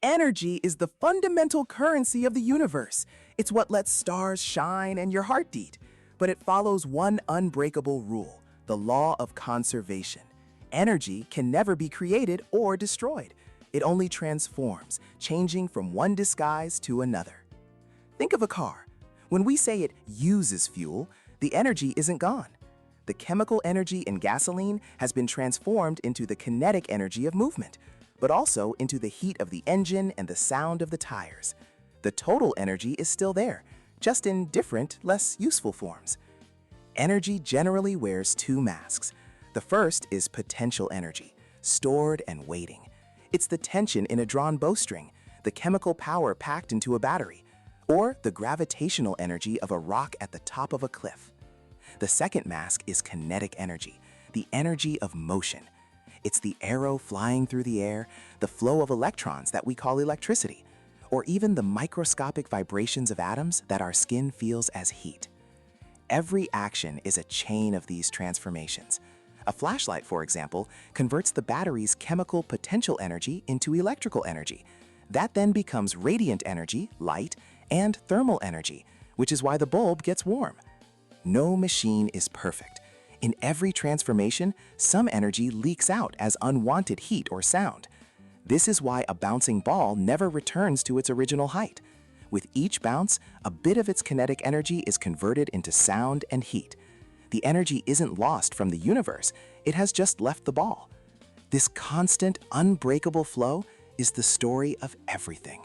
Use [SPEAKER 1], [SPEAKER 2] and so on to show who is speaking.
[SPEAKER 1] Energy is the fundamental currency of the universe. It's what lets stars shine and your heart beat. But it follows one unbreakable rule, the law of conservation. Energy can never be created or destroyed. It only transforms, changing from one disguise to another. Think of a car. When we say it uses fuel, the energy isn't gone. The chemical energy in gasoline has been transformed into the kinetic energy of movement, but also into the heat of the engine and the sound of the tires. The total energy is still there, just in different, less useful forms. Energy generally wears two masks. The first is potential energy, stored and waiting. It's the tension in a drawn bowstring, the chemical power packed into a battery, or the gravitational energy of a rock at the top of a cliff. The second mask is kinetic energy, the energy of motion. It's the arrow flying through the air, the flow of electrons that we call electricity, or even the microscopic vibrations of atoms that our skin feels as heat. Every action is a chain of these transformations. A flashlight, for example, converts the battery's chemical potential energy into electrical energy. That then becomes radiant energy, light, and thermal energy, which is why the bulb gets warm. No machine is perfect. In every transformation, some energy leaks out as unwanted heat or sound. This is why a bouncing ball never returns to its original height. With each bounce, a bit of its kinetic energy is converted into sound and heat. The energy isn't lost from the universe, it has just left the ball. This constant, unbreakable flow is the story of everything.